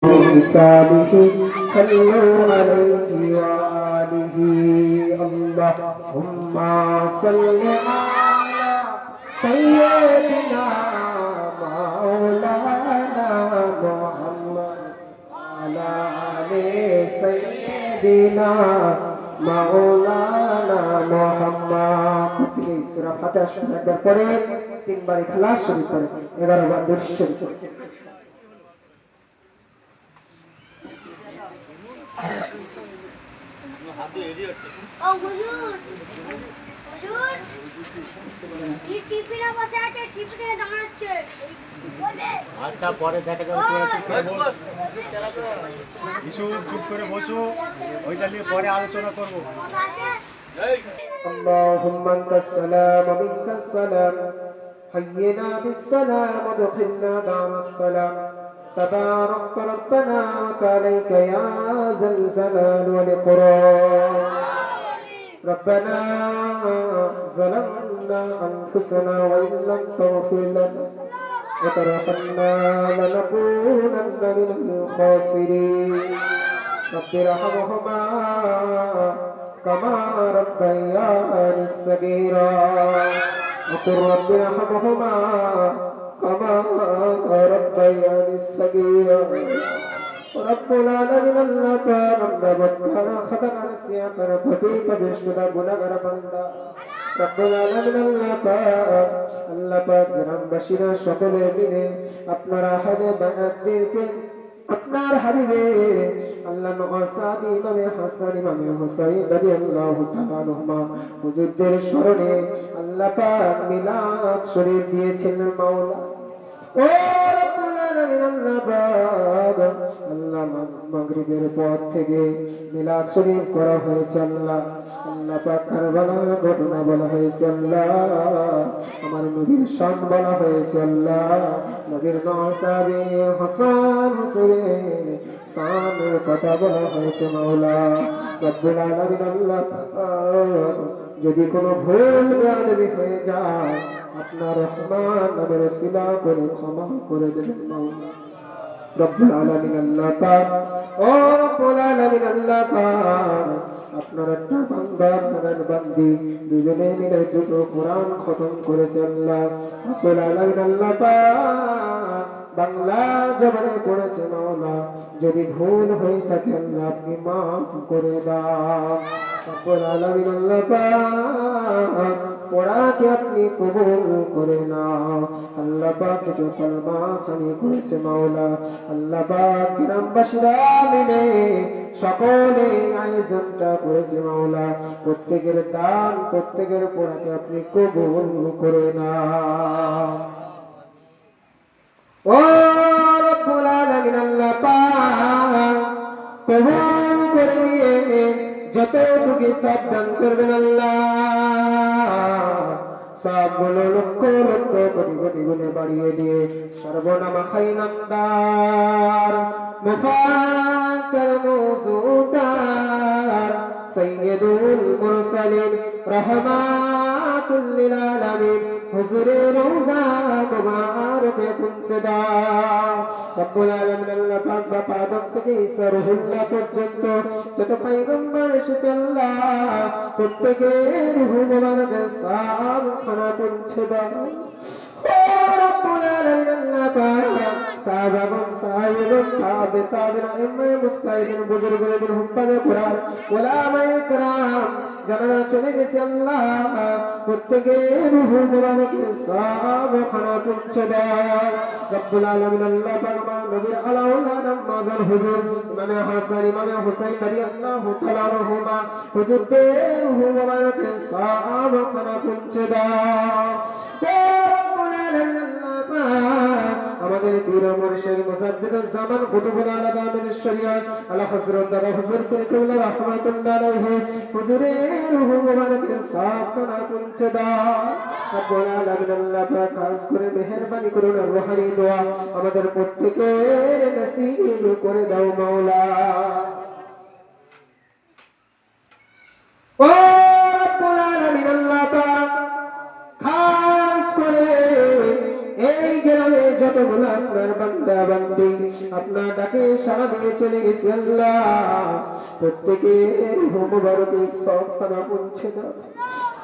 بساله صلوا عليه وآله اللهم صل على سيدنا مولانا محمد وعلى آل سيدنا مولانا محمد সূরা ফাতিহা শরীফের পরে তিনবার ইখলাস শরীফ পড়ে 11 বার দুরূদ শরীফ Oh, Huzur. Huzur. এই টিফিনে বসে আছে, টিফিনে দাঁড়াচ্ছে। আচ্ছা পরে দেখা যাবে তোরা চুপ করে বস। কিছু চুপ করে বসো, ওইটা নিয়ে পরে আলোচনা করব। اللهم انت السلام ومنك السلام حينا بالسلام ودخلنا دار السلام تبارك ربنا وتعاليك يا ذا الجلال والإكرام ربنا ظلمنا أنفسنا وإن لم تغفر لنا وترحمنا لنكونن من الخاسرين رب ارحمهما كما ربياني صغيرا وقل رب ارحمهما كما ربياني صغيرا رب العالمين الله تعالى بكنا خطأ نسيان فبيت بشكر গুনাহগার বান্দা رب العالمين الله পাক গ্রামবাসীরা সকলে মিলে আপনারা হাজে বায়াতদেরকে আপনার হাবিবে আল্লাহ নওয়াসাবি ইমামে হাসান ইমামে হুসাইন রাদিয়াল্লাহু তাআলা আনহুমা হুজুরদের স্মরণে আল্লাহ পাক মিলাদ শরীফ দিয়েছেন মাওলা ও রব্বুল আলামিন আল্লাহ পাক আল্লাহ মাগরিবের পর থেকে মিলাদ শরীফ করা হয়েছে আল্লাহ পাক কারবালার ঘটনা বলা হয়েছে আল্লাহ আমার নবীর শান বলা হয়েছে আল্লাহ নবীর নওয়াসাবি হাসান হুসাইন শানের কথা বলা হয়েছে মাওলা রব্বুল আলামিন আল্লাহ পাক যদি কোনো ভুল বেয়াদবি হয়ে যায় আপনার রহমান নামের ওসিলা করে ক্ষমা করে দেবেন মাওলা রব্বুল আলামিন আল্লাহ পাক ও রব্বুল আলামিন আল্লাহ পাক আপনার একটা বান্দা আপনার বান্দি দুজনে মিলে দুটো কোরআন খতম করেছে আল্লাহ রব্বুল আলামিন আল্লাহ পাক বাংলা জবানে পড়েছে মাওলা যদি ভুল হয়ে থাকে আল্লাহ আপনি মাফ করে দাও রব্বুল আলামিন আল্লাহ পাক পড়াকে আপনি কবুল করে নাও আল্লাহ পাক যে কলমা খানি করেছে মাওলা আল্লাহ পাক গ্রামবাসীরা মিলে সকলে আয়োজনটা করেছে মাওলা প্রত্যেকের দান প্রত্যেকের পড়াকে আপনি কবুল করে নাও ও রব্বুল আলামিন আল্লাহ পাক কবুল করে নিয়ে যতটুকু সাবধান করবেন আল্লাহ সবগুলো লক্ষ লক্ষ কোটি কোটি গুণে বাড়িয়ে দিয়ে সর্বনামা খাইনামদার মুফাক্কার মওজুদার সাইয়্যিদুল মুরসালিন রাহমাতুল লিল আলামিন হুজুরে রওজা মুবারকে পৌঁছে দাও রব্বুল আলামিন আল্লাহ পাক বাবা আদম থেকে ঈসা রুহুল্লাহ পর্যন্ত যত পয়গম্বর এসেছে আল্লাহ প্রত্যেকের রূহ মুবারকের সালাম খানা পৌঁছে দাও ও রব্বুল আলামিন আল্লাহ পাক সাহাবাগণ সাহাবীগণ তাবেঈন ইমামে মুস্তাহিদিন বুজুর্গদের হুফাজে কুরআন উলামায়ে কেরাম যারা চলে গেছে আল্লাহ প্রত্যেকের রূহ মুবারকের সালাম খানা পৌঁছে দাও রব্বুল আলামিন আল্লাহ পাক নবীর আলাউলাদ মাজাল হুজুর ইমামে হাসান ইমামে হুসাইন রাদিয়াল্লাহু তাআলা আনহুমা হুজুরদের রূহ মুবারকের সালাম খানা পৌঁছে দাও ও রব্বুল আলামিন আল্লাহ পাক আমাদের পীর মুর্শিদ মুসাদ্দিদুজ জামান কুতুবুল আলাম আমিন শরিয়ত আলা হযরত দাদা হুজুর কিবলা রাহমাতুল্লাহ আলাইহি হুজুরের রূহ মুবারকের সালাম খানা পৌঁছে দাও রব্বুল আলামিন আল্লাহ পাক খাস করে মেহেরবানি করুন রূহানি দোয়া আমাদের প্রত্যেকের নসিব করে দাও মাওলা ও রব্বুল আলামিন আল্লাহ পাক খাস করে এই গ্রামে যত যতগুলো আপনার বান্দা বান্দি আপনার ডাকে সাড়া দিয়ে চলে গেছে আল্লাহ, প্রত্যেকের মুবারকের সব খানা পৌঁছে দাও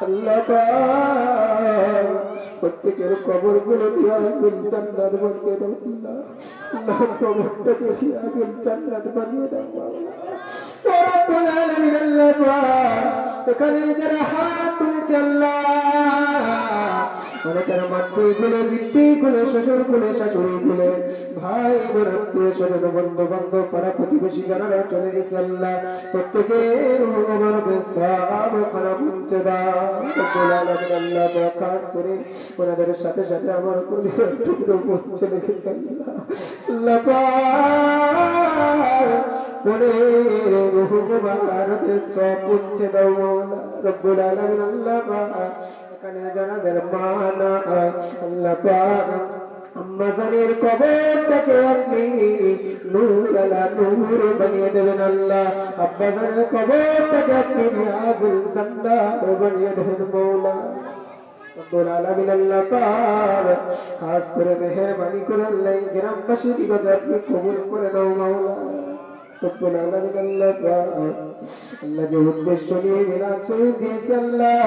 আল্লাহ পাক। প্রত্যেকের কবর গুলো দিয়ে জান্নাত বানিয়ে দাও আল্লাহ। আল্লাহ কবরটাকে জান্নাত বানিয়ে দাও এখানে যারা হাত তুলেছে আল্লাহ, অনেকের মাতৃ গুলো, বৃত্তি গুলো, শ্বশুর গুলে, শাশুড়ি গুলে, ভাই বোন, আত্মীয় স্বজন, বন্ধু বান্ধব, পাড়া প্রতিবেশী যারা চলে গেছে আল্লাহ, প্রত্যেকের সব খারাপ পৌঁছে দাও আল্লাহ। খাস করে ওনাদের সাথে সাথে আমার টুকরো চলে গেছে আল্লাহ সব পৌঁছে দাও রব্বুল আলামিন আল্লাহ। এখানে যারা মানা আল্লাহ পাক আম্মাজানের কবরটাকে আপনি নূর আলা নূর বানিয়ে দেবেন আল্লাহ। আব্বাজানের কবরটাকে আপনি রিয়াজুল জান্নাত বানিয়ে দেবেন মওলা রব্বুল আলামিন আল্লাহ পাক। খাস করে মেহেরবানি করে আল্লাহ গ্রামবাসী দিকে আপনি কবুল করে নাও মওলা রব্বুল আলামিন আল্লাহ পাক। আল্লাহ যে উদ্দেশ্য নিয়ে মিলাদ শরীফ দিয়েছে আল্লাহ,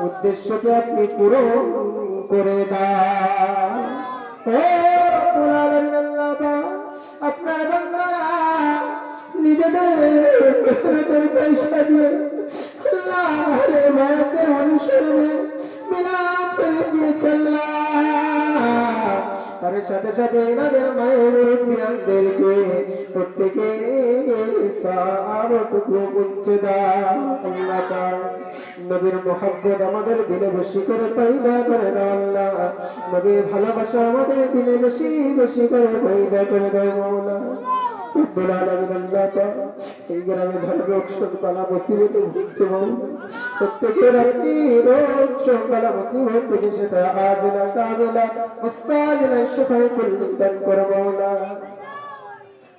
উদ্দেশ্যকে আপনি পূরণ করে দাও ও রব্বুল আলামিন আল্লাহ পাক। আপনার বান্দারা নিজেদের পয়সা দিয়ে আল্লাহ মায়ের অনুসরণে মিলাদ শরীফ দিয়েছে আল্লাহ, তার সাথে সাথে এনাদের মায়ের মুরব্বিয়ানদেরকে প্রত্যেকে সবটুকু পৌঁছে দাও আল্লাহ পাক। নবীর মহব্বত আমাদের দিলে বেশি করে পয়দা করে দাও আল্লাহ। নবীর ভালোবাসা আমাদের দিলে বেশি বেশি করে পয়দা করে দাও মওলা রব্বুল আলামিন আল্লাহ পাক। এই গ্রামে ধর্মীয় শোকবালা মুসিবতে ভুগছে মওলা, প্রত্যেকের আপনি রোগ শোকবালা মুসিবত থেকে সেটা আদিলা কামিলা মুস্তাজিলা শিফায়ে কুল্লি দান করো মওলা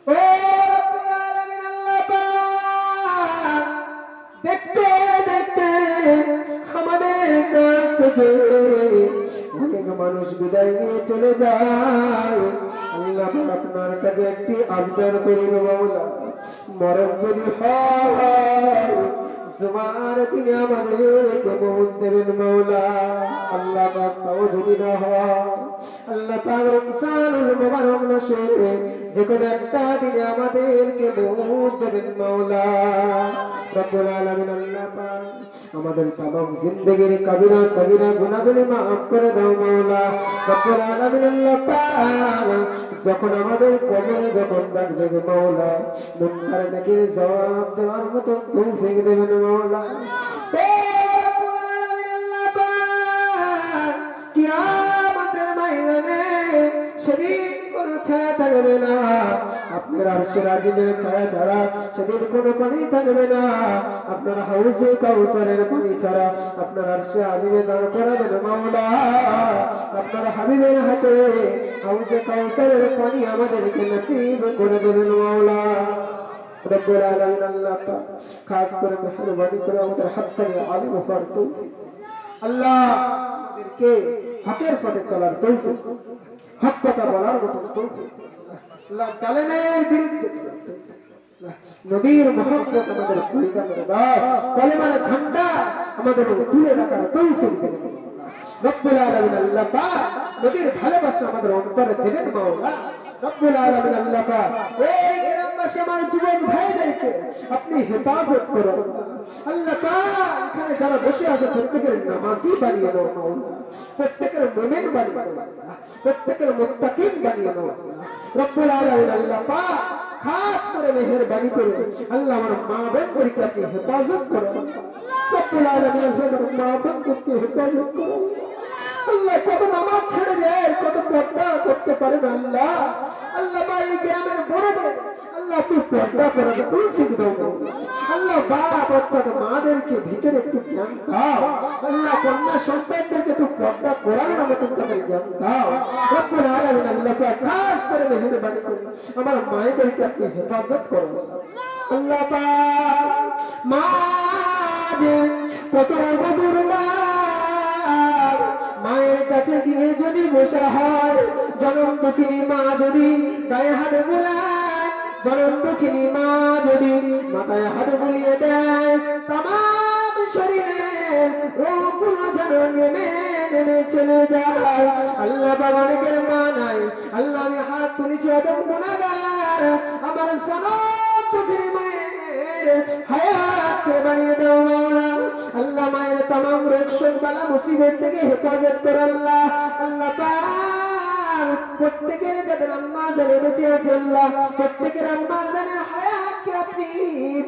ও রব্বুল আলামিন আল্লাহ পাক। দেখতে দেখতে আমাদের কাছ থেকে অনেক মানুষ বিদায় নিয়ে চলে যায় আল্লাহ পাক। আপনার কাছে একটি আবদার করি মওলা, মরণ যদি হয় জুমার দিনে আমাদেরকে মৌত দেবেন মওলা আল্লাহ পাক। তাও যদি না হয় আল্লাহ পাক রমজানুল মুবারক মাসে যে কোনো একটা দিনে আমাদেরকে মৌত দেবেন মওলা রব্বুল আলামিন আল্লাহ পাক। আমাদের तमाम জিন্দেগির কবিরা সগীরা গুনাহগুলি maaf করে দাও মওলা রব্বুল আলামিন আল্লাহ পাক। যখন আমাদের কবরে যখন ডাকবে মওলা, মুনকার নাকির জবাব দেওয়ার মতো তৌফিক দেবেন মওলা ও রব্বুল আলামিন আল্লাহ পাক। কিয়ামতের ময়দানে সেদিন কোনো ছায়া থাকবে না, আপনার আরশের আজিমের ছায়া ছাড়া সেদিন কোনো পানি থাকবে না, আপনার হাউজে কাউসারের পানি ছাড়া আপনার আরশে আজিমে দাঁড় করাবেন মওলা। আপনার হাবিবের হাতে হাউজে কাউসারের পানি আমাদেরকে নসিব করে দেবেন মওলা রব্বুল আলামিন আল্লাহ পাক। খাস করে মেহেরবানি করে আমাদের হাক্কানি আলিম হওয়ার তৌফিক আল্লাহ, আমাদেরকে হকের পথে চলার তৌফিক, হক কথা বলার মতো তৌফিক আল্লাহ। জালেমের বিরুদ্ধে নবীর মহব্বত আমাদের পরিচয় করে দাও, কালেমার ঝান্ডা আমাদের তুলে রাখার তৌফিক দেন রব্বুল আলামিন আল্লাহ পাক। নবীর ভালোবাসা আমাদের অন্তরে দেবেন মওলা রব্বুল আলামিন আল্লাহ পাক। এই গ্রামবাসী আমার যুবক ভাইদেরকে আপনি হেফাজত করুন আল্লাহ পাক। এখানে যারা বসে আছে প্রত্যেকের নামাজি বানিয়ে নাও মওলা, প্রত্যেকের মুমিন বানিয়ে নাও, প্রত্যেকের মুত্তাকিন বানিয়ে নাও রব্বুল আলামিন আল্লাহ পাক। খাস করে মেহেরবানি করে আল্লাহ আমার মা বোনদেরকে আপনি হেফাজত করুন রব্বুল আলামিন। আমার মা বোনদেরকে হেফাজত করুন আল্লাহ। কত নামাজ ছেড়ে যায়, কত পর্দা করতে পারে না আল্লাহ। আল্লাহ এই গ্রামের বড়দের আল্লাহ আপনি পর্দা করার তৌফিক দাও আল্লাহ। বাপ অর্থাৎ মাদেরকে ভিতরে একটু জ্ঞান দাও আল্লাহ। কন্যা সন্তানদেরকে একটু পর্দা করানোর মতো তাদের জ্ঞান দাও রব্বুল আলামিন আল্লাহ। খাস করে মেহেরবানি করে আমার মায়েদেরকে আপনি হেফাজত করুন আল্লাহ পাক। মা যে কত বদুর মায়ের কাছে গিয়ে যদি বসা হয় জনম দুঃখিনী মা যদি গায়ে হাত বুলায়, জনম দুঃখিনী মা যদি মাথায় হাত বুলিয়ে দেয়, তামাম শরীরের রোগগুলো যেন নেমে নেমে চলে যায়। আল্লাহ বাবা অনেকের মা নাই, আল্লাহ আমি হাত তুলেছি অদম গুনাহগার, আমার জনম দুঃখিনী মায়ের হায়াতকে বানিয়ে দাও মাওলা। আল্লাহ মায়ের তামাম রোগ শোক বালা মুসিবত থেকে হেফাজত কর আল্লাহ। আল্লাহ পাক প্রত্যেকের যাদের আম্মা জানে বেঁচে আছে আল্লাহ, প্রত্যেকের আম্মা জানের হায়াতকে আপনি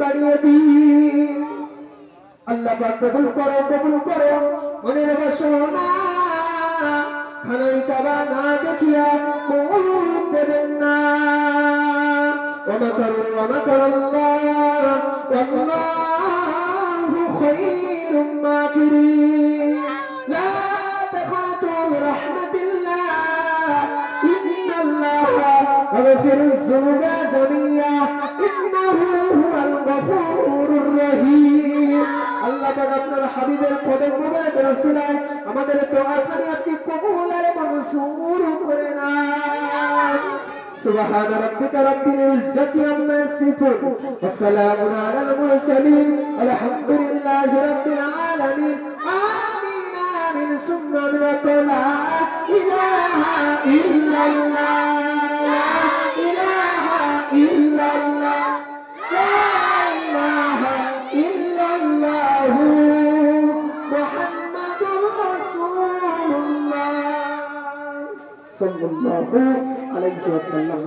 বাড়িয়ে দিন আল্লাহ পাক। কবুল করো মনের বাসনা, খানাই কাবা না দেখিয়া মৌত দেবেন না। ومكر الله والله خير الماكرين لا تقنطوا من رحمة الله إن الله يغفر الذنوب جميعا إنه هو الغفور الرحيم। আল্লাহ পাক আপনার হাবিবের কদম মোবারকের ওসিলায় আমাদের দোয়াখানি আপনি কবুল আর মনসুর করে নেন। سبحان ربك رب العزة عما يصفون والسلام على المرسلين والحمد لله رب العالمين آمين آمين ثم من لا إله إلا الله لا إله إلا الله لا إله إلا الله محمد رسول الله صلى الله عليه وسلم.